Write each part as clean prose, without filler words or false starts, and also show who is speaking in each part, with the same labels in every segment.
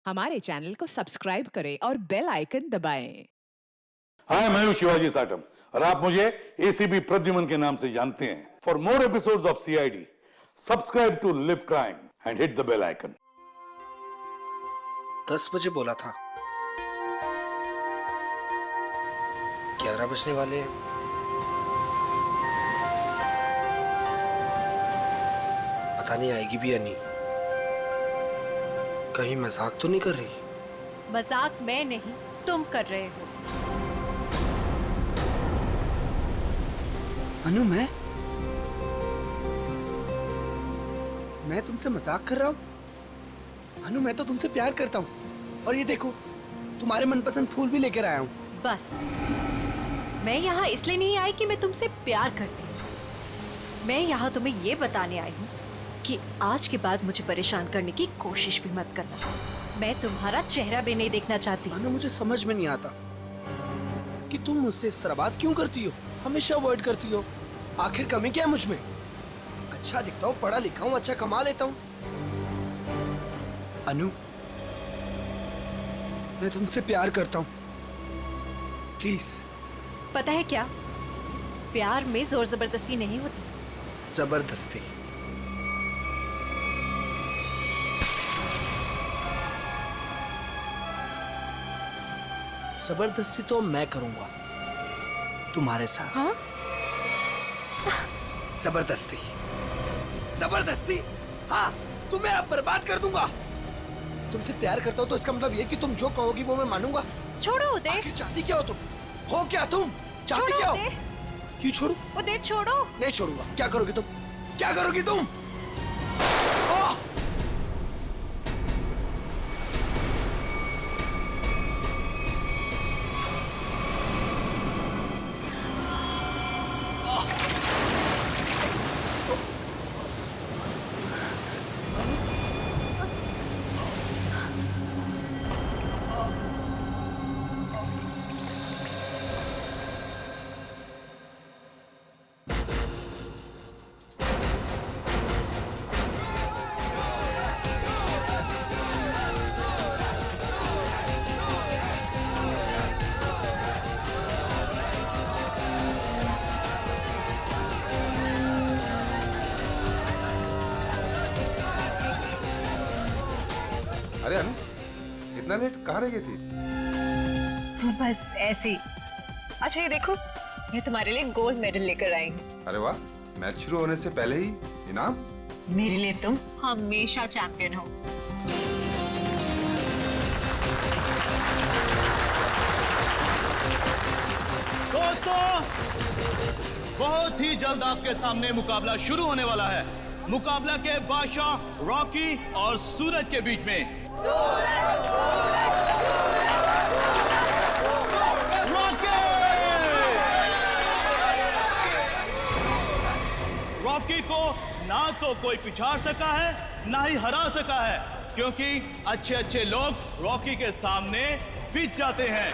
Speaker 1: हमारे चैनल को सब्सक्राइब करें और बेल आइकन दबाएं।
Speaker 2: हाय, मैं हूं शिवाजी साटम और आप मुझे एसीपी प्रद्युमन के नाम से जानते हैं। For more episodes of CID, subscribe to live crime and hit the bell icon.
Speaker 3: 10 बजे बोला था, 11 बजने वाले हैं। पता नहीं आएगी भी या नहीं। कहीं मजाक तो नहीं कर रही?
Speaker 4: मजाक मैं नहीं, तुम कर रहे हो।
Speaker 3: अनु, मैं तुमसे मजाक कर रहा हूँ? अनु, मैं तो तुमसे प्यार करता हूँ। और ये देखो, तुम्हारे मनपसंद फूल भी लेकर आया हूँ।
Speaker 4: बस, मैं यहाँ इसलिए नहीं आई कि मैं तुमसे प्यार करती हूँ। मैं यहाँ तुम्हें ये बताने आई हूँ कि आज के बाद मुझे परेशान करने की कोशिश भी मत करना। मैं तुम्हारा चेहरा भी नहीं देखना चाहती।
Speaker 3: अनु, मुझे समझ में नहीं आता कि तुम मुझसे इस तरह बात क्यों करती हो, हमेशा अवॉइड करती हो। आखिर कमी क्या है मुझ में? अच्छा दिखता हूँ, पढ़ा लिखा हूँ, अच्छा कमा लेता हूँ। अनु, मैं तुमसे प्यार करता हूँ, प्लीज।
Speaker 4: पता है क्या, प्यार में जोर जबरदस्ती नहीं होती।
Speaker 3: जबरदस्ती? जबरदस्ती तो मैं करूंगा तुम्हारे साथ।
Speaker 4: हाँ?
Speaker 3: जबरदस्ती, जबरदस्ती, हाँ, तुम्हें अब बर्बाद कर दूंगा। तुमसे प्यार करता हूँ तो इसका मतलब ये कि तुम जो कहोगी वो मैं मानूंगा।
Speaker 4: छोड़ो उदय।
Speaker 3: आखिर चाहती क्या हो तुम? हो क्या तुम? चाहती क्या हो? क्यों छोड़ू?
Speaker 4: उदय छोड़ो।
Speaker 3: नहीं छोड़ूंगा। क्या करोगी तुम? क्या करोगी तुम?
Speaker 5: अरे अनु, इतना लेट कहाँ रह गई थी?
Speaker 6: बस ऐसे ही। अच्छा ये देखो, मैं तुम्हारे लिए गोल्ड मेडल लेकर आई हूँ।
Speaker 5: अरे वाह, मैच शुरू होने से पहले ही इनाम?
Speaker 6: मेरे लिए तुम हमेशा चैंपियन हो।
Speaker 7: दोस्तों, बहुत ही जल्द आपके सामने मुकाबला शुरू होने वाला है। मुकाबला के बादशाह रॉकी और सूरज के बीच में। रॉकी को ना तो कोई पिछाड़ सका है, ना ही हरा सका है, क्योंकि अच्छे अच्छे लोग रॉकी के सामने पिट जाते हैं।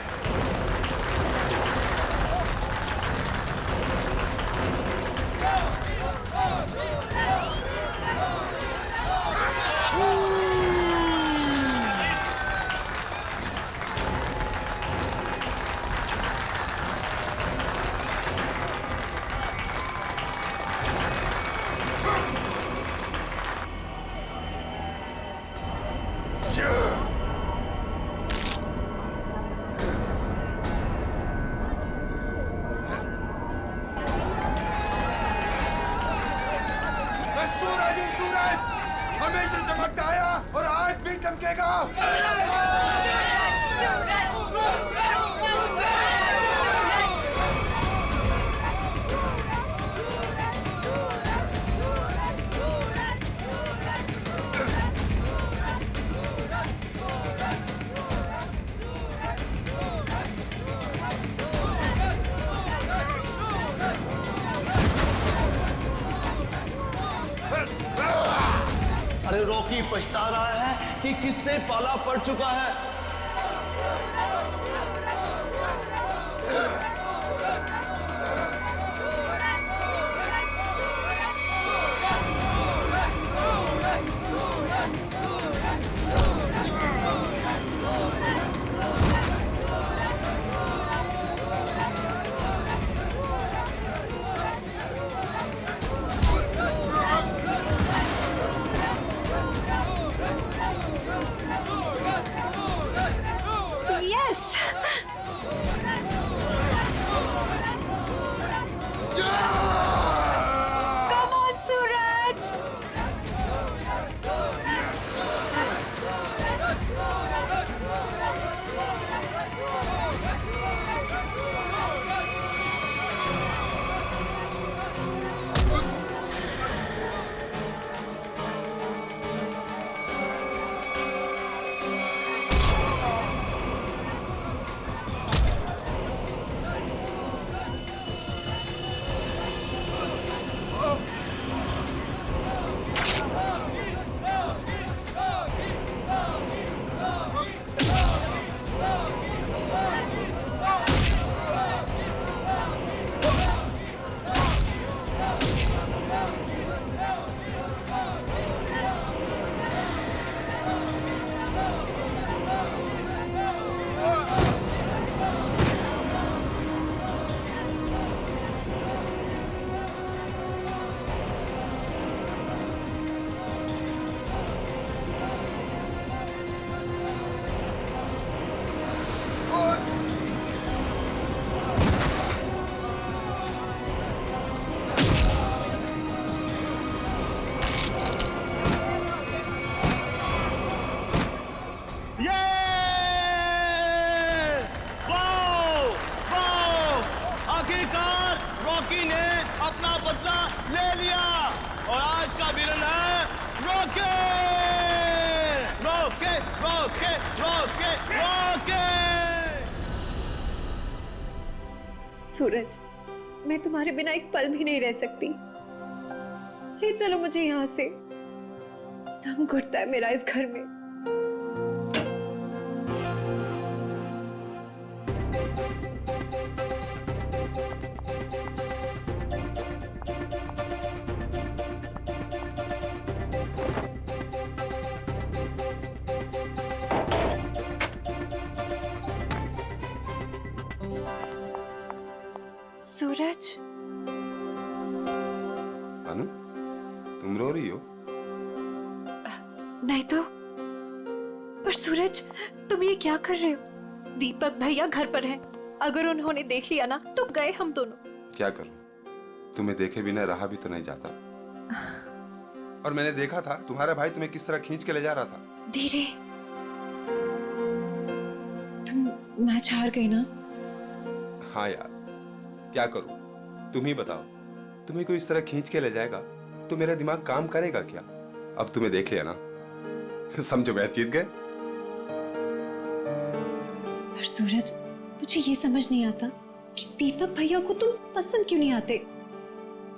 Speaker 5: हमेशा चमकता आया और आज भी चमकेगा।
Speaker 7: अरे रॉकी पछता रहा है कि किससे पाला पड़ चुका है। रॉके रॉके रॉके।
Speaker 6: सूरज, मैं तुम्हारे बिना एक पल भी नहीं रह सकती। ले चलो मुझे यहाँ से, दम घुटता है मेरा इस घर में।
Speaker 4: सूरज,
Speaker 5: अनु, तुम रो रही हो?
Speaker 4: नहीं तो। पर सूरज, तुम ये क्या कर रहे हो? दीपक भैया घर पर हैं। अगर उन्होंने देख लिया ना तो गए हम दोनों।
Speaker 5: क्या करूं? तुम्हें देखे बिना रहा भी तो नहीं जाता। और मैंने देखा था तुम्हारा भाई तुम्हें किस तरह खींच के ले जा रहा था।
Speaker 6: धीरे, तुम मैच हार गई ना?
Speaker 5: हाँ यार, क्या करूं? तुम ही बताओ। तुम्हें कोई इस तरह खींच के ले जाएगा तो मेरा दिमाग काम करेगा क्या? अब तुम्हें देख लिया ना, समझो मैच जीत गए।
Speaker 6: पर सूरज, मुझे ये समझ नहीं आता कि दीपक भैया को तुम पसंद क्यों नहीं आते।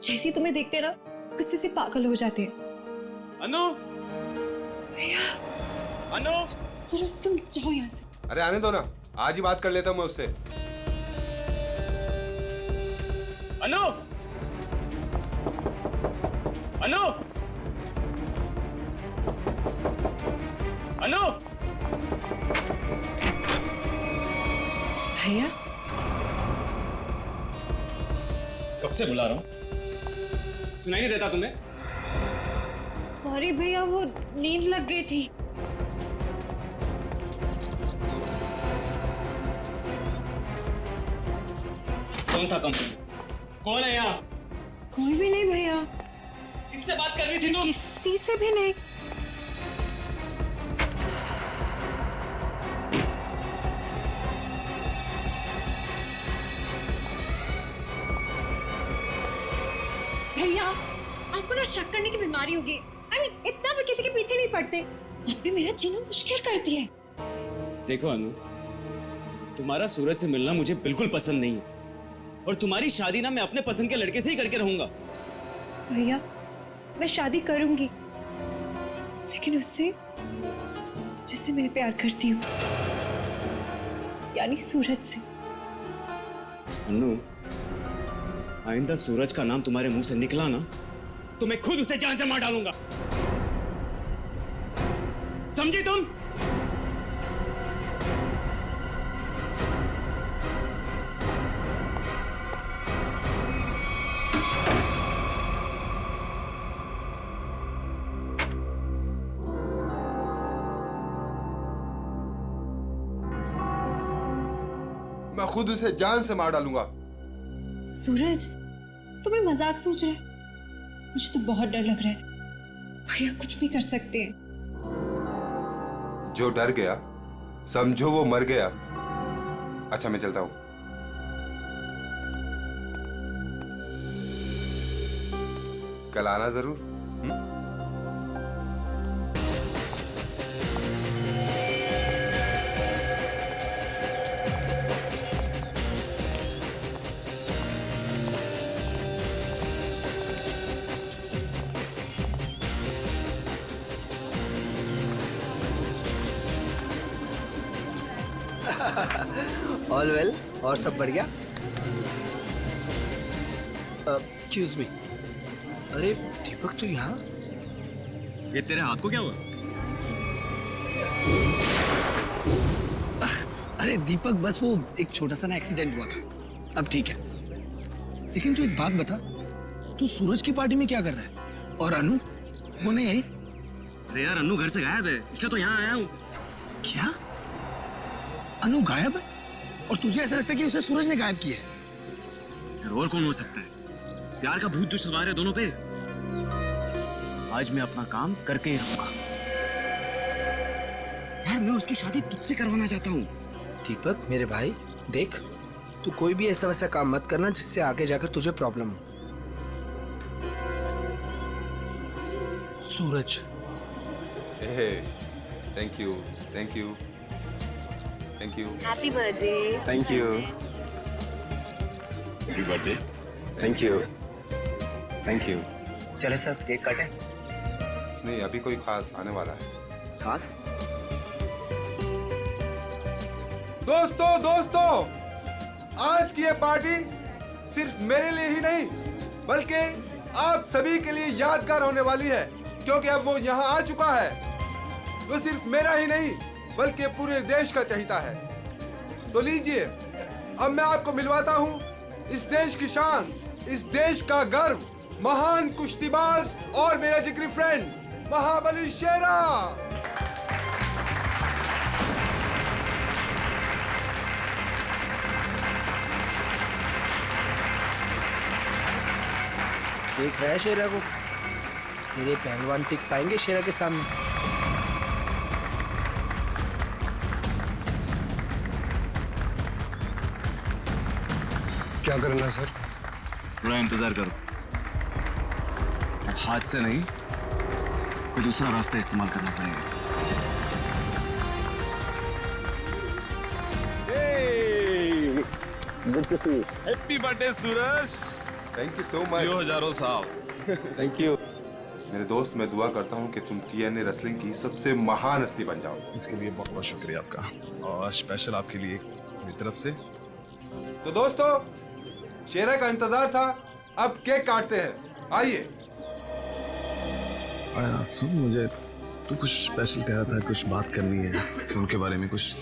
Speaker 6: जैसे तुम्हें देखते ना गुस्से से पागल हो जाते हैं।
Speaker 7: अनु,
Speaker 6: भैया,
Speaker 7: अनु,
Speaker 6: सूरज तुम जाओ यहाँ से।
Speaker 5: अरे आने दो ना, आज ही बात कर लेता हूं मैं उससे।
Speaker 7: अनु, अनु, अनु।
Speaker 6: भैया,
Speaker 8: कब से बुला रहा हूं, सुनाई नहीं देता तुम्हें?
Speaker 6: सॉरी भैया, वो नींद लग गई थी।
Speaker 8: कौन था कंपनी? कौन है यहाँ?
Speaker 6: कोई भी नहीं भैया।
Speaker 8: किससे बात कर रही थी तुम?
Speaker 4: किसी से भी नहीं।
Speaker 6: भैया, आपको ना शक करने की बीमारी होगी। I mean, इतना भी किसी के पीछे नहीं पड़ते। आपने मेरा जीना मुश्किल कर दिया है।
Speaker 8: देखो अनु, तुम्हारा सूरज से मिलना मुझे बिल्कुल पसंद नहीं है, और तुम्हारी शादी ना मैं अपने पसंद के लड़के से ही करके रहूंगा।
Speaker 6: भैया, मैं शादी करूंगी, लेकिन उससे जिससे मैं प्यार करती हूँ, यानी सूरज से।
Speaker 8: अनु, आइंदा सूरज का नाम तुम्हारे मुंह से निकला ना तो मैं खुद उसे जान से मार डालूंगा, समझी तुम?
Speaker 5: मैं खुद उसे जान से मार डालूंगा।
Speaker 6: सूरज, तुम्हें मजाक सोच रहे? मुझे तो बहुत डर लग रहा है। भैया कुछ भी कर सकते हैं।
Speaker 5: जो डर गया समझो वो मर गया। अच्छा मैं चलता हूं। कल आना जरूर।
Speaker 3: ऑल वेल, और सब बढ़िया? एक्सक्यूज मी, अरे दीपक तो यहाँ?
Speaker 8: ये तेरे हाथ को क्या हुआ?
Speaker 3: अरे दीपक, बस वो एक छोटा सा ना एक्सीडेंट हुआ था, अब ठीक है। लेकिन तू एक बात बता, तू सूरज की पार्टी में क्या कर रहा है? और अनु वो नहीं आई?
Speaker 8: अरे यार, अनु घर से गायब है, इसलिए तो यहाँ आया हूँ।
Speaker 3: क्या? अनु गायब है? और तुझे ऐसा लगता है कि उसे सूरज ने गायब किया है?
Speaker 8: यार और कौन हो सकता है? प्यार का भूत जो सवार है दोनों पे। आज मैं अपना काम करके ही रहूंगा। यार मैं उसकी शादी तुझसे करवाना चाहता हूँ।
Speaker 3: दीपक मेरे भाई, देख, तू कोई भी ऐसा वैसा काम मत करना जिससे आगे जाकर तुझे प्रॉब्लम हो। Suraj,
Speaker 5: thank you, thank you, thank you.
Speaker 4: Happy birthday.
Speaker 9: Thank you.
Speaker 7: Happy birthday.
Speaker 9: Thank you. Thank you. चले सर केक काटें।
Speaker 5: नहीं, अभी कोई खास आने वाला है।
Speaker 9: खास?
Speaker 5: दोस्तों, आज की ये पार्टी सिर्फ मेरे लिए ही नहीं बल्कि आप सभी के लिए यादगार होने वाली है, क्योंकि अब वो यहाँ आ चुका है। वो सिर्फ मेरा ही नहीं बल्कि पूरे देश का चहेता है। तो लीजिए, अब मैं आपको मिलवाता हूँ इस देश की शान, इस देश का गर्व, महान कुश्तीबाज और मेरा जिगरी फ्रेंड महाबली शेरा।
Speaker 3: देख रहा है शेरा को? तेरे पहलवान टिक पाएंगे शेरा के सामने?
Speaker 10: क्या करना सर?
Speaker 8: थोड़ा इंतजार करो। अब हाथ से नहीं, कोई दूसरा रास्ता इस्तेमाल करना पड़ेगा।
Speaker 10: Happy birthday Suraj.
Speaker 5: Thank you so much.
Speaker 10: जियो हजारों साल।
Speaker 5: थैंक यू मेरे दोस्त। मैं दुआ करता हूँ कि तुम TNA रेसलिंग की सबसे महान हस्ती बन जाओ।
Speaker 10: इसके लिए बहुत बहुत शुक्रिया आपका, और स्पेशल आपके लिए मेरी तरफ से।
Speaker 5: तो दोस्तों, शेरा का इंतजार था, अब केक काटते हैं। आइए।
Speaker 10: आया सुन, मुझे तू कुछ स्पेशल कह रहा था, कुछ बात करनी है फोन के बारे में। कुछ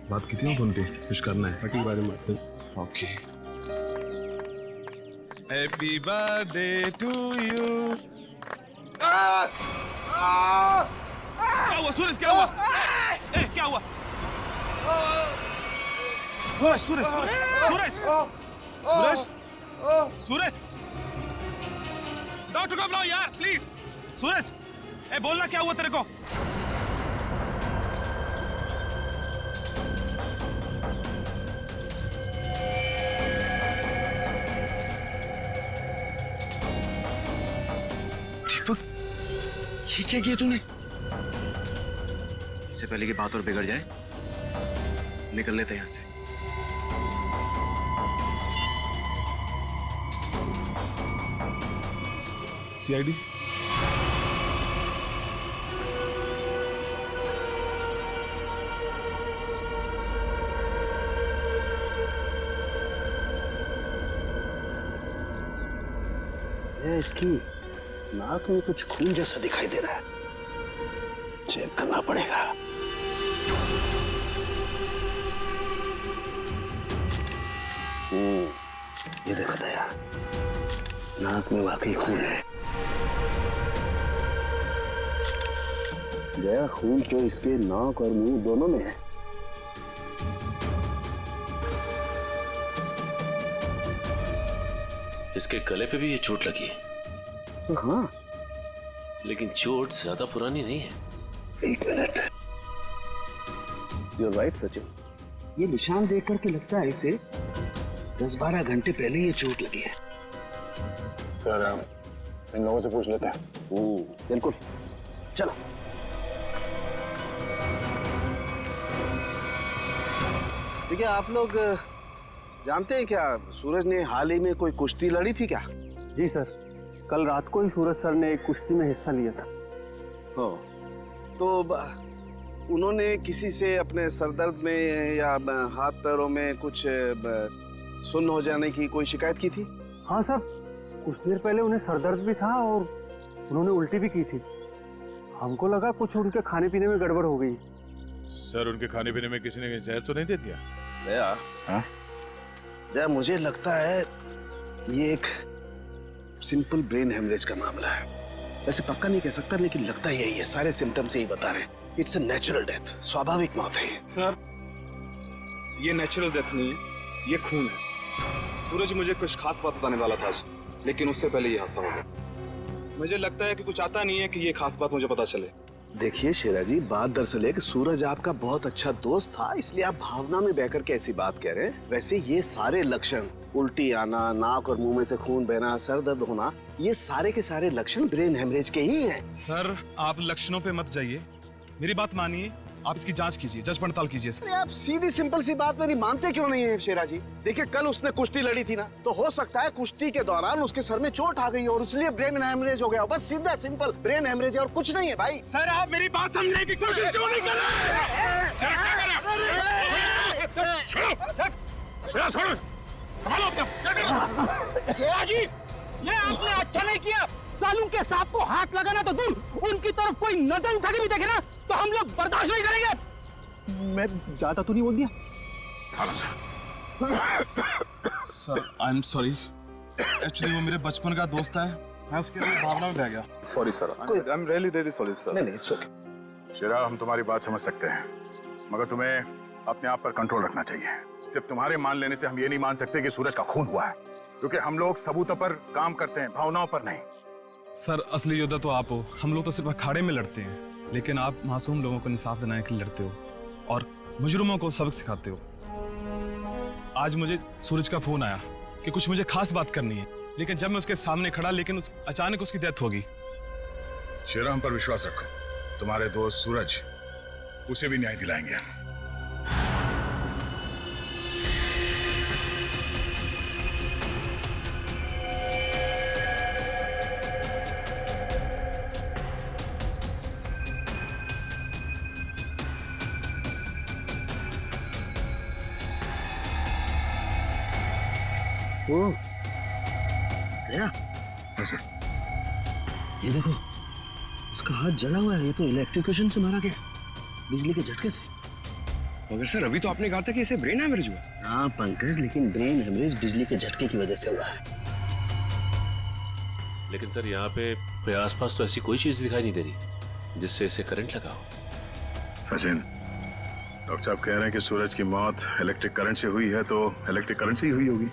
Speaker 10: बात की थी ना फोन पे, कुछ करना है पार्टी के बारे में। Okay. Happy birthday to you.
Speaker 7: क्या हुआ सूरज? क्या हुआ? क्या हुआ? सूरज सूरज सूरज सूरज सूरज, डॉक्टर को बुलाओ यार प्लीज। सूरज, बोलना क्या हुआ तेरे को?
Speaker 8: दीपक, ये क्या किया तूने? इससे पहले कि बात और बिगड़ जाए, निकल लेते हैं यहाँ से।
Speaker 10: CID?
Speaker 11: इसकी नाक में कुछ खून जैसा दिखाई दे रहा है, चेक करना पड़ेगा। ये देखो दया, नाक में वाकई खून है। दया, खून तो इसके नाक और मुंह दोनों में है।
Speaker 12: इसके गले पे भी ये चोट लगी है।
Speaker 11: हाँ,
Speaker 12: लेकिन चोट ज्यादा पुरानी नहीं है।
Speaker 11: एक मिनट। You're right, Sachin. ये निशान देख करके लगता है इसे 10-12 घंटे पहले ये चोट लगी है।
Speaker 10: सर, इन लोगों से पूछ लेते हैं।
Speaker 11: बिल्कुल, चलो। देखिए, आप लोग जानते हैं क्या, सूरज ने हाल ही में कोई कुश्ती लड़ी थी क्या?
Speaker 13: जी सर, कल रात को ही सूरज सर ने एक कुश्ती में हिस्सा लिया था।
Speaker 11: हो, तो उन्होंने किसी से अपने सरदर्द में या हाथ पैरों में कुछ सुन्न हो जाने की कोई शिकायत की थी?
Speaker 13: हाँ सर, कुछ देर पहले उन्हें सरदर्द भी था और उन्होंने उल्टी भी की थी। हमको लगा कुछ उनके खाने पीने में गड़बड़ हो गई।
Speaker 10: सर, उनके खाने पीने में किसी ने जहर तो नहीं दे दिया?
Speaker 11: दया, हाँ? दया, मुझे लगता है ये एक सिंपल ब्रेन हेमरेज का मामला है। वैसे पक्का नहीं कह सकता, लेकिन लगता यही है। सारे सिम्टम्स यही बता रहे हैं। इट्स अ नेचुरल डेथ, स्वाभाविक मौत है।
Speaker 8: सर, ये नेचुरल डेथ नहीं है, ये खून है। सूरज मुझे कुछ खास बात बताने वाला था आज, लेकिन उससे पहले ये हादसा हो गया। मुझे लगता है कि कुछ आता नहीं है कि ये खास बात मुझे पता चले।
Speaker 11: देखिए शेरा जी, बात दरअसल है कि सूरज आपका बहुत अच्छा दोस्त था, इसलिए आप भावना में बहकर के ऐसी बात कह रहे हैं। वैसे ये सारे लक्षण, उल्टी आना, नाक और मुंह में से खून बहना, सर दर्द होना, ये सारे के सारे लक्षण ब्रेन हेमरेज के ही हैं।
Speaker 10: सर, आप लक्षणों पे मत जाइए, मेरी बात मानिए, आप इसकी जांच कीजिए, जज पड़ताल कीजिए इसकी।
Speaker 11: आप सीधी सिंपल सी बात मेरी मानते क्यों नहीं है शेरा जी? देखिए कल उसने कुश्ती लड़ी थी ना, तो हो सकता है कुश्ती के दौरान उसके सर में चोट आ गई और इसलिए ब्रेन हेमरेज हो गया। बस सीधा सिंपल ब्रेन हेमरेज है और कुछ नहीं है भाई।
Speaker 10: सर आप मेरी बात समझने की कोशिश क्यों नहीं कर रहे?
Speaker 3: ये आपने अच्छा नहीं किया। सालू के सांप को हाथ लगाना तो दूर, उनकी तरफ कोई नजर उठा के भी देखे ना तो हम लोग बर्दाश्त नहीं करेंगे।
Speaker 13: मैं ज्यादा तो नहीं बोल दिया?
Speaker 10: Sir I am sorry, actually वो मेरे बचपन का दोस्त है, मैं उसके लिए भावना में बह गया।
Speaker 8: Sorry sir, I am really sorry sir.
Speaker 11: नहीं इट्स ओके।
Speaker 2: शेरा, हम तुम्हारी बात समझ सकते हैं, मगर तुम्हें अपने आप पर कंट्रोल रखना चाहिए। सिर्फ तुम्हारे मान लेने से हम ये नहीं मान सकते कि सूरज का खून हुआ है, क्योंकि हम लोग सबूतों पर काम करते हैं, भावनाओं पर नहीं।
Speaker 10: सर असली योद्धा तो आप हो, हम लोग तो सिर्फ अखाड़े में लड़ते हैं, लेकिन आप मासूम लोगों को इंसाफ दिलाने के लिए लड़ते हो और मुजरिमों को सबक सिखाते हो। आज मुझे सूरज का फोन आया कि कुछ मुझे खास बात करनी है, लेकिन जब मैं उसके सामने खड़ा, लेकिन अचानक उसकी डेथ होगी।
Speaker 2: शेरा, हम पर विश्वास रखो, तुम्हारे दोस्त सूरज, उसे भी न्याय दिलाएंगे।
Speaker 11: वो दया, ये देखो इसका हाथ जला हुआ है, ये तो इलेक्ट्रिक्यूशन से मारा गया, बिजली के झटके से।
Speaker 13: मगर सर अभी तो आपने कहा था कि इसे ब्रेन हैमरेज हुआ।
Speaker 11: हाँ पंकज, लेकिन ब्रेन हेमरेज बिजली के झटके की वजह से हुआ है।
Speaker 12: लेकिन सर यहाँ पे आसपास तो ऐसी कोई चीज दिखाई नहीं दे रही जिससे इसे करंट लगा हो।
Speaker 2: सचिन, डॉक्टर साहब कह रहे हैं कि सूरज की मौत इलेक्ट्रिक करंट से हुई है, तो इलेक्ट्रिक करंट से ही हुई होगी।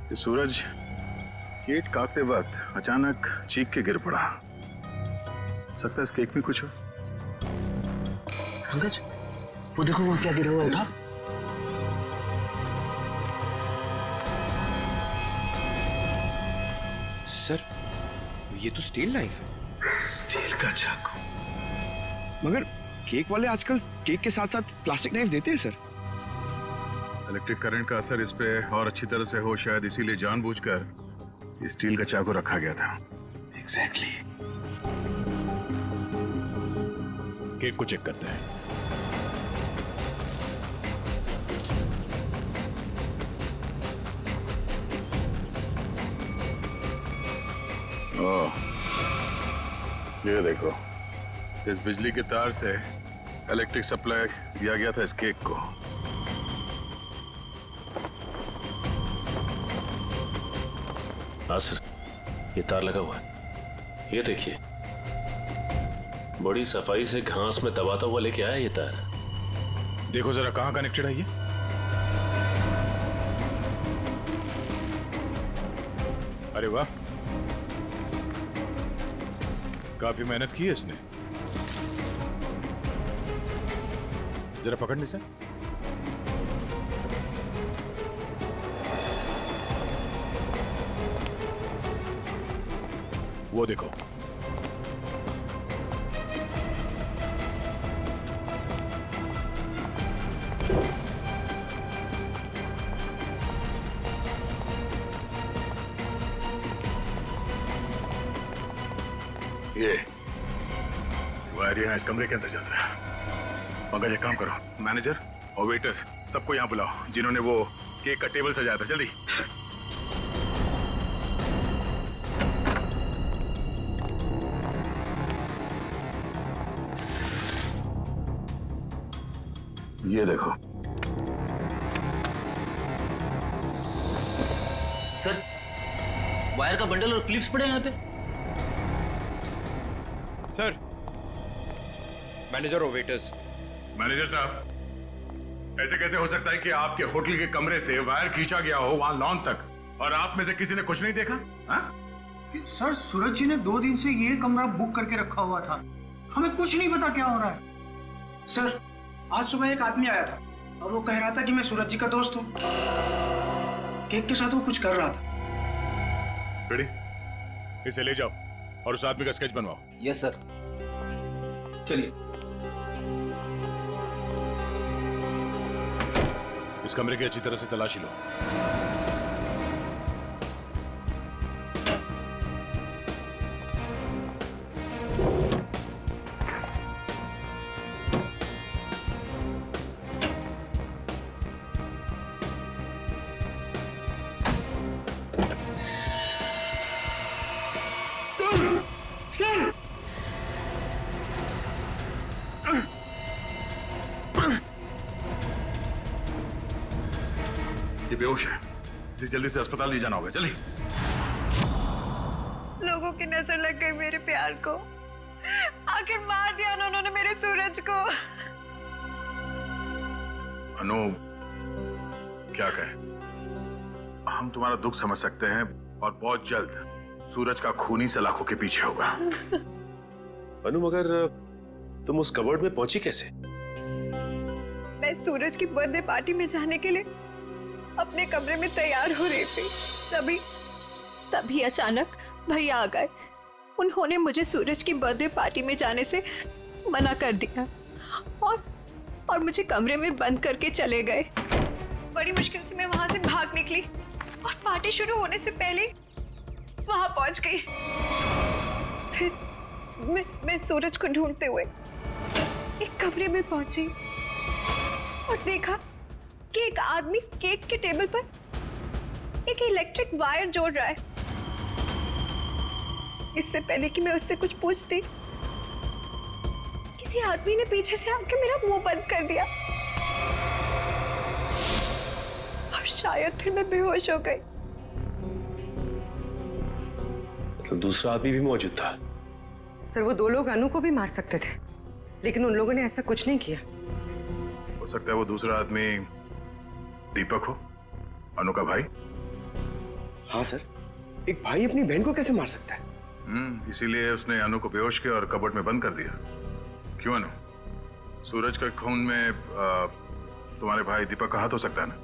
Speaker 2: कि सूरज केक काटते वक्त अचानक चीख के गिर पड़ा। सकता है इस केक में कुछ हो।
Speaker 11: पंकज, वो देखो वो क्या गिरा हुआ, उठा।
Speaker 9: सर ये तो स्टील नाइफ है।
Speaker 11: स्टील का चाकू।
Speaker 13: मगर केक वाले आजकल केक के साथ साथ प्लास्टिक नाइफ देते हैं सर।
Speaker 2: इलेक्ट्रिक करंट का असर इस पे और अच्छी तरह से हो, शायद इसीलिए जानबूझकर स्टील का चाकू रखा गया था।
Speaker 11: एग्जैक्टली।
Speaker 2: केक को चेक करते हैं। ओह, ये देखो, इस बिजली के तार से इलेक्ट्रिक सप्लाई दिया गया था इस केक को।
Speaker 12: हाँ सर, ये तार लगा हुआ है, ये देखिए, बड़ी सफाई से घास में दबाता हुआ लेके आया ये तार।
Speaker 2: देखो जरा कहाँ कनेक्टेड है ये। अरे वाह, काफी मेहनत की है इसने। जरा पकड़ने से। वो देखो, ये वायर यहाँ इस कमरे के अंदर जाता है। मगर ये काम करो, मैनेजर और वेटर्स सबको यहाँ बुलाओ जिन्होंने वो केक का टेबल सजाया था, जल्दी। ये देखो
Speaker 14: सर, वायर का बंडल और क्लिप्स पड़े हैं यहाँ पे।
Speaker 9: सर, मैनेजर और वेटर्स।
Speaker 2: मैनेजर साहब, ऐसे कैसे हो सकता है कि आपके होटल के कमरे से वायर खींचा गया हो वहां लॉन तक, और आप में से किसी ने कुछ नहीं देखा? हा?
Speaker 3: सर, सूरज जी ने 2 दिन से ये कमरा बुक करके रखा हुआ था, हमें कुछ नहीं पता क्या हो रहा है। सर, आज सुबह एक आदमी आया था और वो कह रहा था कि मैं सूरज जी का दोस्त हूँ। केक के साथ वो कुछ कर रहा था।
Speaker 2: रेडी, इसे ले जाओ और उस आदमी का स्केच बनवाओ।
Speaker 14: Yes sir. चलिए।
Speaker 12: इस कमरे की अच्छी तरह से तलाशी लो।
Speaker 2: ये बेहोश है, इसे जल्दी से अस्पताल ले जाना होगा। जल्दी।
Speaker 6: लोगों की नजर लग गई मेरे प्यार को। आखिर मार दिया ना उन्होंने मेरे सूरज को।
Speaker 2: अनु, क्या कहें? हम तुम्हारा दुख समझ सकते हैं और बहुत जल्द सूरज का खूनी सलाखों के पीछे होगा।
Speaker 12: अनु, मगर तुम उस कबर्ड में पहुंची कैसे?
Speaker 6: मैं सूरज की बर्थडे पार्टी में जाने के लिए अपने कमरे में तैयार हो रही थी। तभी अचानक भैया आ गए। उन्होंने मुझे सूरज की बर्थडे पार्टी में जाने से मना कर दिया और मुझे कमरे में बंद करके चले गए। बड़ी मुश्किल से मैं वहां से भाग निकली और पार्टी शुरू होने से पहले वहां पहुंच गई। फिर मैं सूरज को ढूंढते हुए एक कमरे में पहुंची और देखा कि एक आदमी केक के टेबल पर एक इलेक्ट्रिक वायर जोड़ रहा है। इससे पहले कि मैं उससे कुछ पूछती, किसी आदमी ने पीछे से आके मेरा मुंह बंद कर दिया और शायद फिर मैं बेहोश हो गई।
Speaker 12: मतलब दूसरा आदमी भी मौजूद था?
Speaker 15: सर, वो दो लोग अनु को भी मार सकते थे, लेकिन उन लोगों ने ऐसा कुछ नहीं किया।
Speaker 2: हो सकता है वो दूसरा आदमी दीपक हो, अनु का भाई।
Speaker 9: हाँ सर, एक भाई अपनी बहन को कैसे मार सकता है?
Speaker 2: इसीलिए उसने अनु को बेहोश किया और कबर्ड में बंद कर दिया। क्यों अनु? सूरज के खून में तुम्हारे भाई दीपक का हाथ हो सकता है ना?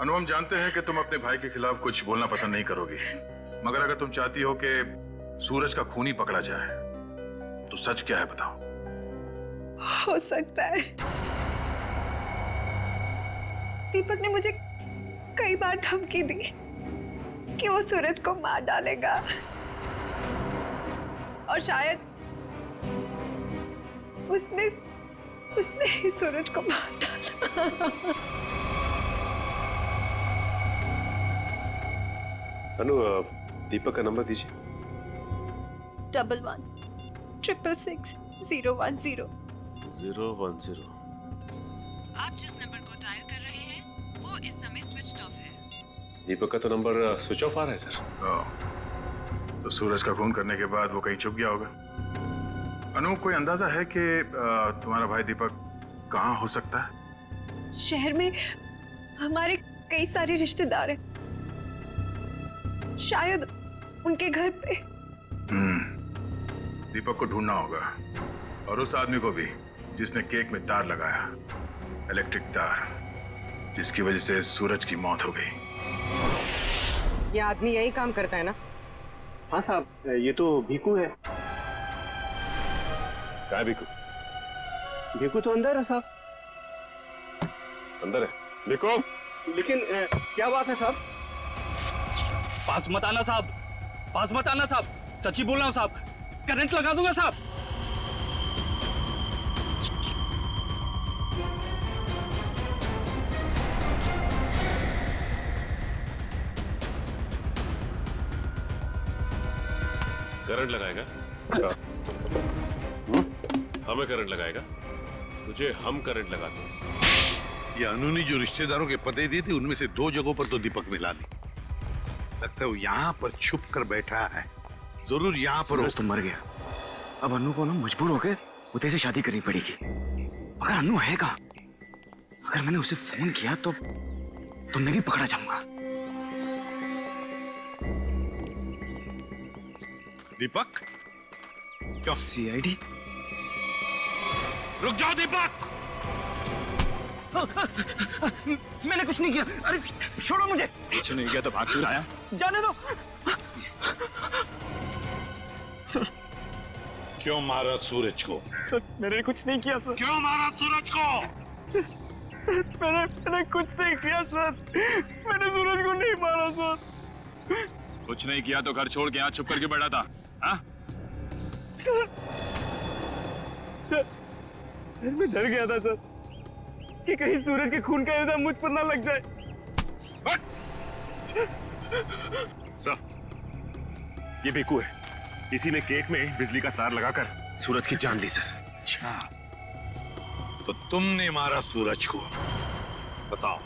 Speaker 2: अनु, हम जानते हैं कि तुम अपने भाई के खिलाफ कुछ बोलना पसंद नहीं करोगी, मगर अगर तुम चाहती हो कि सूरज का खूनी पकड़ा जाए तो सच क्या है बताओ।
Speaker 6: हो सकता है दीपक ने मुझे कई बार धमकी दी कि वो सूरज को मार डालेगा और शायद उसने ही सूरज को मार डाला।
Speaker 12: अनु, दीपक का नंबर दीजिए।
Speaker 6: 111666 010।
Speaker 1: आप जिस नंबर को डायल कर रहे हैं वो इस समय स्विच ऑफ है।
Speaker 12: दीपक का तो नंबर स्विच ऑफ आ रहा है सर।
Speaker 2: तो सूरज का खून करने के बाद वो कहीं छुप गया होगा। अनु, कोई अंदाजा है कि तुम्हारा भाई दीपक कहाँ हो सकता है?
Speaker 6: शहर में हमारे कई सारे रिश्तेदार हैं, शायद उनके घर पे।
Speaker 2: दीपक को ढूंढना होगा और उस आदमी को भी जिसने केक में तार लगाया, इलेक्ट्रिक तार, जिसकी वजह से सूरज की मौत हो गई।
Speaker 15: ये आदमी यही काम करता है ना?
Speaker 9: हाँ साहब, ये तो भीकू है।
Speaker 12: क्या है भीकू?
Speaker 9: भीकू तो अंदर है साहब।
Speaker 12: अंदर है भीकू?
Speaker 9: लेकिन क्या बात है साहब?
Speaker 7: पास मत आना साहब, पास मत आना साहब, सच्ची बोल रहा हूँ साहब, करंट लगा दूंगा साहब।
Speaker 12: करंट लगाएगा? हमें करंट लगाएगा? तुझे हम करंट लगाते हैं।
Speaker 16: ये अनु ने जो रिश्तेदारों के पते दिए थे उनमें से 2 जगहों पर तो दीपक मिला नहीं। लगता है वो यहाँ पर छुप कर बैठा है। जरूर यहाँ पर
Speaker 9: सूरज तो मर गया। अब अनु को ना मजबूर होकर उदय से शादी करनी पड़ेगी। अगर अनु है कहाँ? अगर मैंने उसे फोन किया तो मैं भी पकड़ा जाऊंगा।
Speaker 16: दीपक? क्या?
Speaker 9: सीआईडी?
Speaker 16: रुक जाओ दीपक!
Speaker 13: मैंने कुछ नहीं किया। अरे छोड़ो मुझे।
Speaker 10: कुछ नहीं किया तो भाग क्यों आया?
Speaker 13: जाने दो।
Speaker 16: क्यों मारा सूरज को?
Speaker 10: सर मैंने कुछ नहीं किया सर।
Speaker 16: क्यों मारा सूरज को?
Speaker 10: सर मैंने कुछ नहीं किया सर। मैंने सूरज को नहीं मारा सर।
Speaker 7: कुछ नहीं किया तो घर छोड़ के यहाँ चुप करके बैठा था? हाँ?
Speaker 10: सर मैं डर गया था सर कि कहीं सूरज के खून का इल्जाम मुझ पर ना लग जाए।
Speaker 17: सर ये बेकू है, इसी ने केक में बिजली का तार लगाकर सूरज की जान ली सर।
Speaker 16: अच्छा तो तुमने मारा सूरज को? बताओ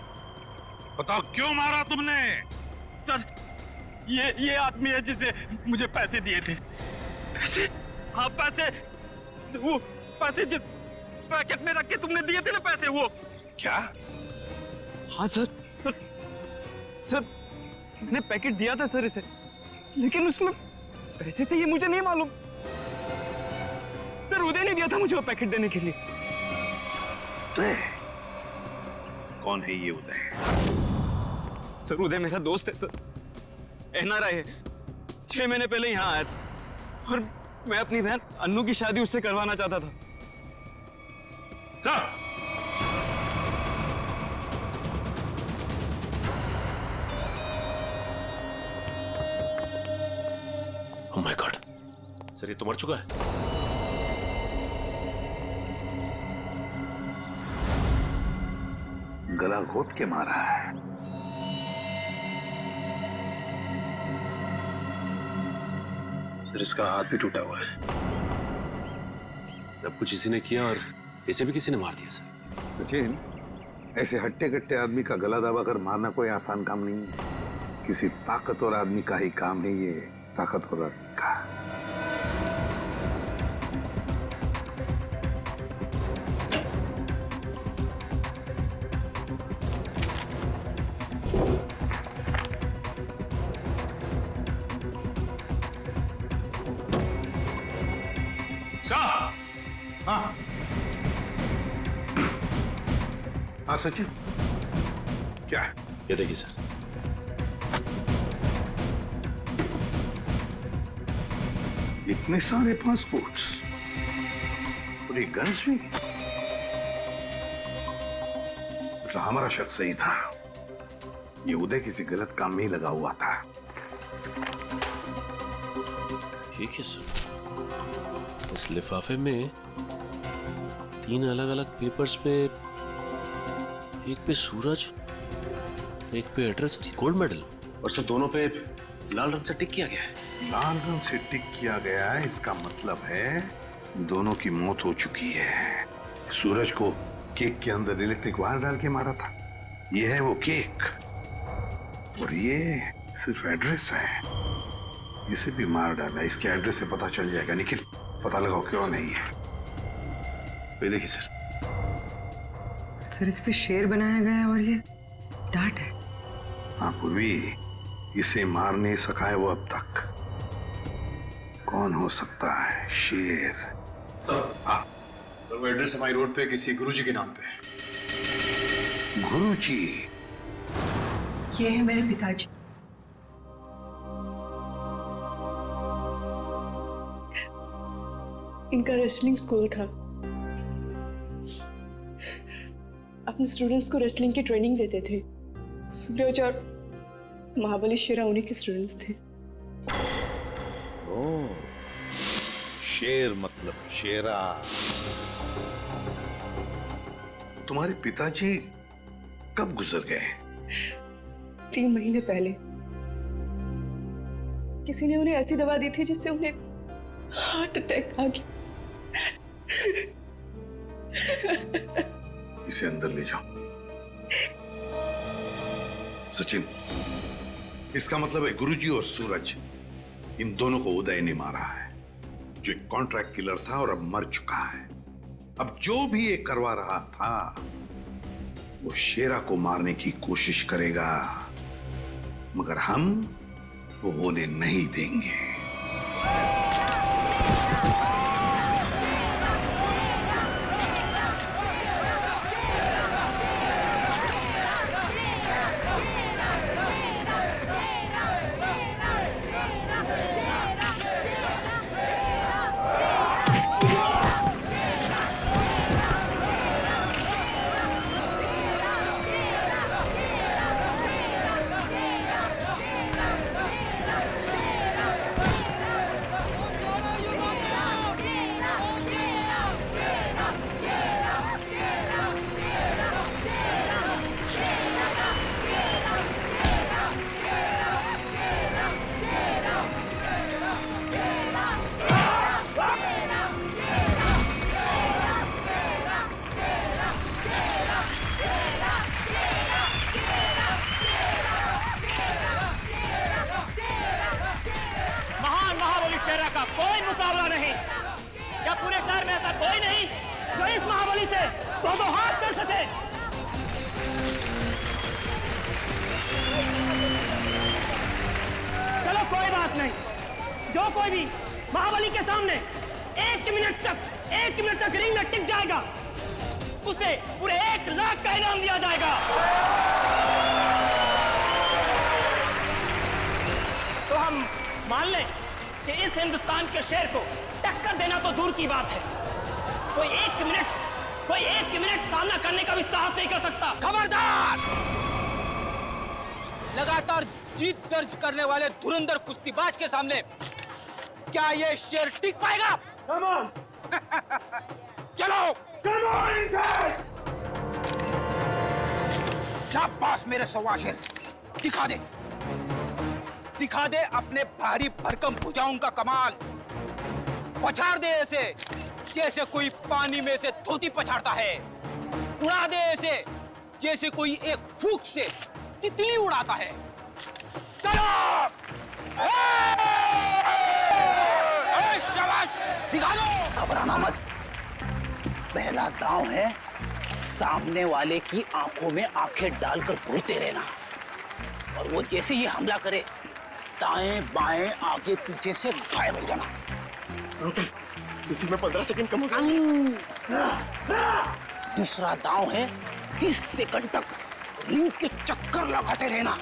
Speaker 16: क्यों मारा तुमने?
Speaker 10: सर ये आदमी है जिसने मुझे पैसे दिए थे। पैसे? हाँ पैसे, वो पैसे जिस पैकेट में रख के तुमने दिए थे ना पैसे, वो।
Speaker 16: क्या?
Speaker 10: हाँ सर मैंने पैकेट दिया था सर इसे, लेकिन उसमें पैसे थे ये मुझे नहीं मालूम। सर उदय ने दिया था मुझे वो पैकेट देने के लिए।
Speaker 16: कौन है ये उदय?
Speaker 10: सर उदय मेरा दोस्त है सर, NRI है। 6 महीने पहले यहाँ आया था और मैं अपनी बहन अन्नू की शादी उससे करवाना चाहता था।
Speaker 17: Sir
Speaker 12: oh my God, sir ये तो मर चुका है।
Speaker 16: गला घोट के मारा है।
Speaker 9: सर इसका हाथ भी टूटा हुआ है। सब कुछ इसी ने किया और इसे भी किसी ने मार दिया सर।
Speaker 16: सचिन, ऐसे हट्टे कट्टे आदमी का गला दबाकर मारना कोई आसान काम नहीं है। किसी ताकतवर आदमी का ही काम है ये, ताकतवर आदमी का। हाँ सचिन, क्या है?
Speaker 12: ये देखिए सर।
Speaker 16: इतने सारे पासपोर्ट्स और ये गन्स भी। तो हमारा शक सही था, ये उदय किसी गलत काम में ही लगा हुआ था।
Speaker 12: ठीक है सर, इस लिफाफे में 3 अलग अलग पेपर्स पे, एक पे सूरज, एक पे एड्रेस और गोल्ड मेडल,
Speaker 9: और सर दोनों पे लाल रंग से टिक किया गया है।
Speaker 16: लाल रंग से टिक किया गया है, इसका मतलब है दोनों की मौत हो चुकी है। सूरज को केक के अंदर इलेक्ट्रिक वायर डाल के मारा था, ये है वो केक, और ये सिर्फ एड्रेस है, इसे भी मार डाला। इसके एड्रेस से पता चल जाएगा। निखिल, पता लगाओ क्यों नहीं है।
Speaker 9: ये देखिए सर।
Speaker 15: सर इस पे शेर बनाया गया है और ये डांट है।
Speaker 16: हाँ पूर्वी, इसे मार नहीं सका है वो अब तक। कौन हो सकता है शेर?
Speaker 9: सर तो वो एड्रेस हमारी रोड पे किसी गुरुजी के नाम पे।
Speaker 16: गुरुजी?
Speaker 6: ये है मेरे पिताजी। इनका रेसलिंग स्कूल था, अपने स्टूडेंट्स को रेसलिंग की ट्रेनिंग देते थे। सूरज और महाबली शेरा उन्हीं के स्टूडेंट्स थे।
Speaker 16: ओ, शेर मतलब शेरा। तुम्हारे पिताजी कब गुजर गए?
Speaker 6: 3 महीने पहले। किसी ने उन्हें ऐसी दवा दी थी जिससे उन्हें हार्ट अटैक आ गया।
Speaker 16: इसे अंदर ले जाओ। सचिन, इसका मतलब है गुरुजी और सूरज, इन दोनों को उदय ने मारा है, जो एक कॉन्ट्रैक्ट किलर था और अब मर चुका है। अब जो भी ये करवा रहा था वो शेरा को मारने की कोशिश करेगा, मगर हम वो होने नहीं देंगे।
Speaker 18: बात नहीं। जो कोई भी महाबली के सामने 1 मिनट तक रिंग में टिक जाएगा, उसे पूरे 1 लाख का इनाम दिया जाएगा। तो हम मान लें कि इस हिंदुस्तान के शेर को टक्कर देना तो दूर की बात है, कोई एक मिनट सामना करने का भी साहस नहीं कर सकता।
Speaker 19: खबरदार! लगातार जीत दर्ज करने वाले धुरंधर कुश्तीबाज के सामने क्या ये शेर टिक पाएगा? Come on! चलो! Come on, शाबाश मेरे सवा शेर, दिखा दे अपने भारी भरकम भुजाओं का कमाल। पछाड़ दे ऐसे जैसे कोई पानी में से धोती पछाड़ता है, उड़ा दे ऐसे जैसे कोई एक फूंक से तितली उड़ाता है। चलो! शाबाश! दिखा दो!
Speaker 14: घबराना मत, पहला दांव है सामने वाले की आंखों में आंखें डालकर घूरते रहना, और वो जैसे ही हमला करे दाएं बाएं आगे पीछे से गायब हो जाना।
Speaker 17: इसी में 15 सेकंड कम हो गए।
Speaker 14: दूसरा दांव है 30 सेकंड तक रिंग के चक्कर लगाते रहना।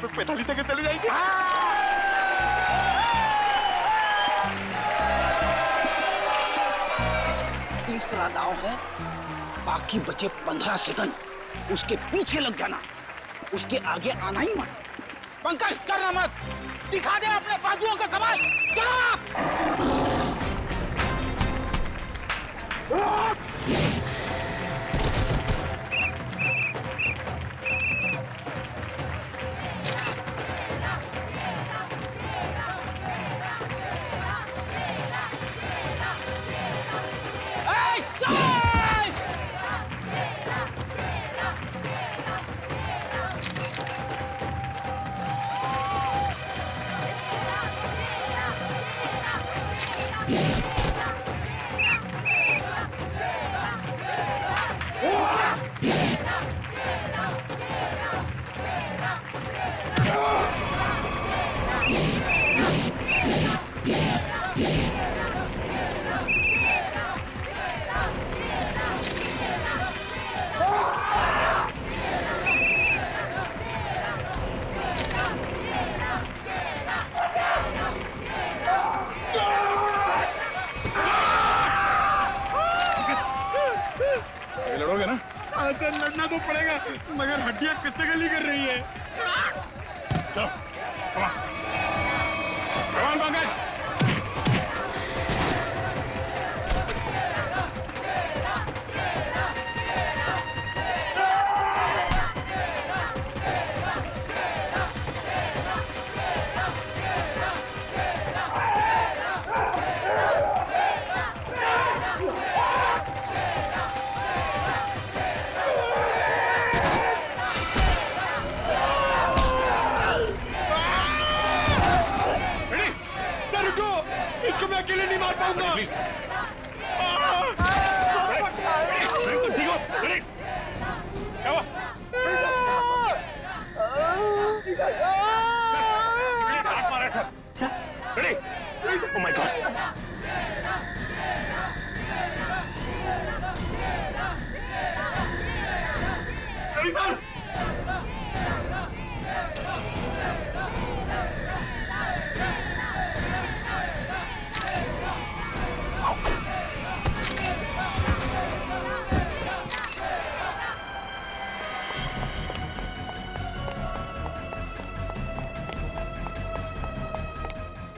Speaker 17: 45 सेकंड चले जाएंगे।
Speaker 14: तीसरा दांव है बाकी बचे 15 सेकंड उसके पीछे लग जाना, उसके आगे आना ही मत।
Speaker 19: पंकज करना मत, दिखा दे अपने बाजुओं का कमाल। चलो!
Speaker 17: लड़ोगे ना? अच्छा, लड़ना तो पड़ेगा, मगर हड्डियां कितने गली कर रही है। चलो, कमान पंकज। इसको मैं अकेले नहीं मार पाऊंगा। प्लीज। ठीक हो? रेडी? क्या हुआ? इसने डांट मारा था। Ready? Oh my God. Ready sir?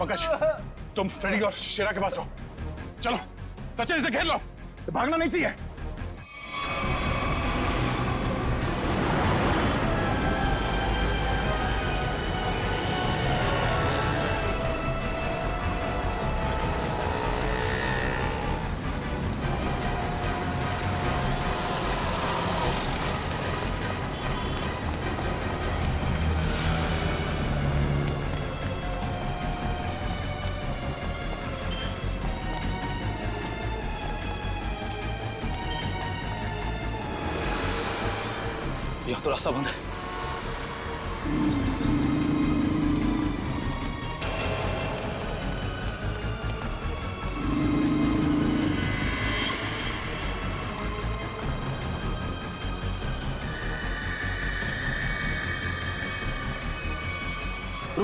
Speaker 17: Pankaj, तुम फ्रेडी और शेरा के पास रहो। चलो, सचिन इसे घेर लो, भागना नहीं चाहिए। यहाँ तो रास्ता बंद है।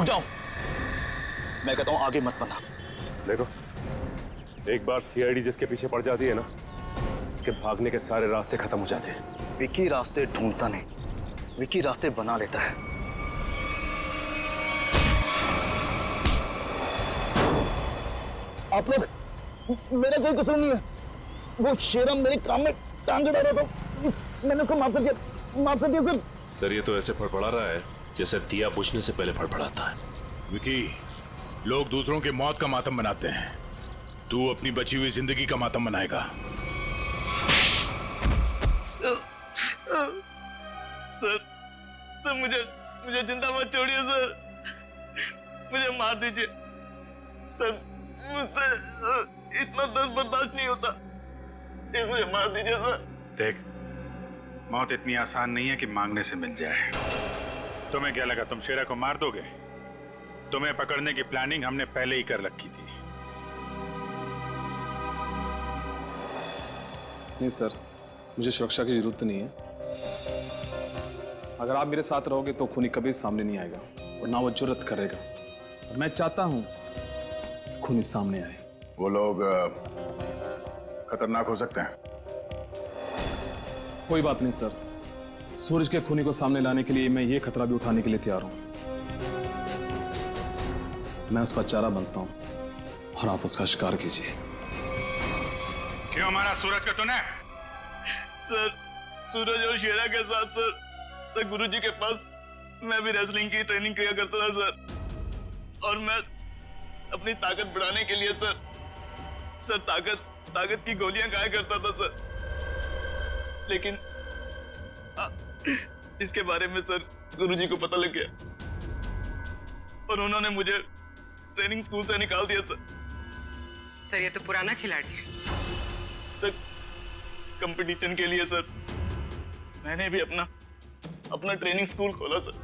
Speaker 20: रुक जाओ, मैं कहता हूं आगे मत बढ़ना।
Speaker 17: देखो, एक बार सीआईडी जिसके पीछे पड़ जाती है ना, कि भागने के सारे रास्ते खत्म हो जाते हैं।
Speaker 20: विकी रास्ते ढूंढता नहीं, विकी रास्ते बना लेता है। आप लोग, मेरा कोई कसूर नहीं है। वो शेरा मेरे काम में टांग डाला था, मैंने उसको माफ कर दिया सर।
Speaker 12: सर ये तो ऐसे फड़फड़ा रहा है जैसे दिया बुझने से पहले फड़फड़ाता है।
Speaker 21: विकी, लोग दूसरों की मौत का मातम मनाते हैं, तू अपनी बची हुई जिंदगी का मातम मनाएगा।
Speaker 20: सर मुझे जिंदा मत छोड़िए सर, मुझे मार दीजिए सर, मुझसे इतना दर्द बर्दाश्त नहीं होता, मुझे मार दीजिए सर।
Speaker 2: देख, मौत इतनी आसान नहीं है कि मांगने से मिल जाए। तुम्हें क्या लगा तुम शेरा को मार दोगे? तुम्हें पकड़ने की प्लानिंग हमने पहले ही कर रखी थी।
Speaker 10: नहीं सर, मुझे सुरक्षा की जरूरत नहीं है। अगर आप मेरे साथ रहोगे तो खूनी कभी सामने नहीं आएगा और ना वो जुर्रत करेगा। और मैं चाहता हूं कि खूनी सामने आए।
Speaker 2: वो लोग खतरनाक हो सकते हैं।
Speaker 10: कोई बात नहीं सर, सूरज के खूनी को सामने लाने के लिए मैं ये खतरा भी उठाने के लिए तैयार हूं। मैं उसका चारा बनता हूं और आप उसका शिकार कीजिए।
Speaker 2: क्यों मारा सूरज का तूने?
Speaker 20: सर, सूरज और शेरा के साथ सर गुरुजी के पास मैं भी रेसलिंग की ट्रेनिंग किया करता था सर, और मैं अपनी ताकत बढ़ाने के लिए सर ताकत की गोलियां खाया करता था सर। लेकिन इसके बारे में सर गुरुजी को पता लग गया और उन्होंने मुझे ट्रेनिंग स्कूल से निकाल दिया सर।
Speaker 15: ये तो पुराना खिलाड़ी है
Speaker 20: सर। कंपटीशन के लिए सर मैंने भी अपना ट्रेनिंग स्कूल खोला सर,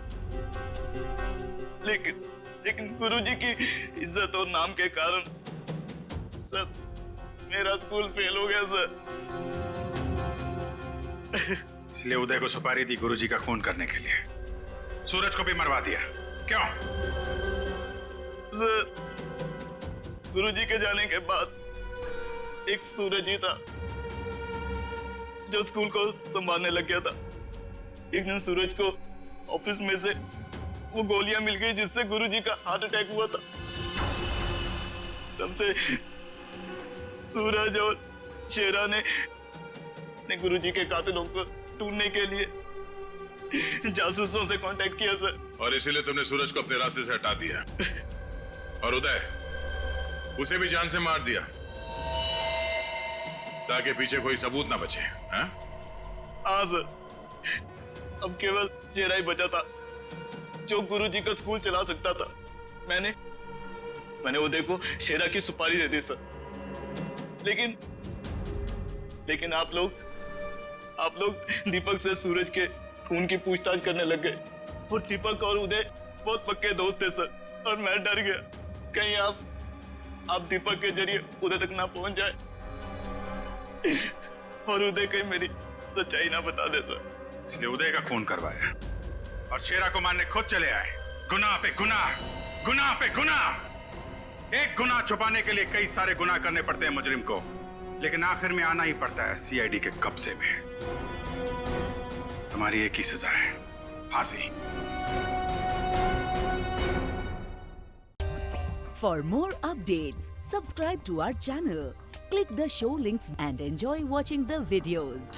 Speaker 20: लेकिन गुरुजी की इज्जत और नाम के कारण सर मेरा स्कूल फेल हो गया सर।
Speaker 2: इसलिए उदय को सुपारी दी गुरुजी का खून करने के लिए। सूरज को भी मरवा दिया क्यों?
Speaker 20: सर, गुरुजी के जाने के बाद एक सूरज ही था जो स्कूल को संभालने लग गया था। एक दिन सूरज को ऑफिस में से वो गोलियां मिल गई जिससे गुरुजी का हार्ट अटैक हुआ था। तब से सूरज और शेरा ने गुरुजी के कातिलों को ढूंढने के लिए जासूसों से कांटेक्ट किया सर।
Speaker 21: और इसीलिए तुमने सूरज को अपने रास्ते से हटा दिया और उदय उसे भी जान से मार दिया ताकि पीछे कोई सबूत ना बचे।
Speaker 20: हाँ सर, अब केवल शेरा ही बचा था जो गुरुजी का स्कूल चला सकता था। मैंने उदय को शेरा की सुपारी दे दी सर, लेकिन आप लोग दीपक से सूरज के खून की पूछताछ करने लग गए और दीपक और उदय बहुत पक्के दोस्त थे सर, और मैं डर गया कहीं आप दीपक के जरिए उदय तक ना पहुंच जाए और उदय कहीं मेरी सच्चाई ना बता दे सर।
Speaker 2: इसलिए उदय का खून करवाया और शेरा को मारने खुद चले आए। गुनाह पे गुनाह, गुनाह पे गुनाह। एक गुनाह छुपाने के लिए कई सारे गुनाह करने पड़ते हैं मुजरिम को, लेकिन आखिर में आना ही पड़ता है सीआईडी के कब्जे में। तुम्हारी एक ही सजा है, फांसी।
Speaker 22: For more updates, subscribe to our channel, click the show links and enjoy watching the videos.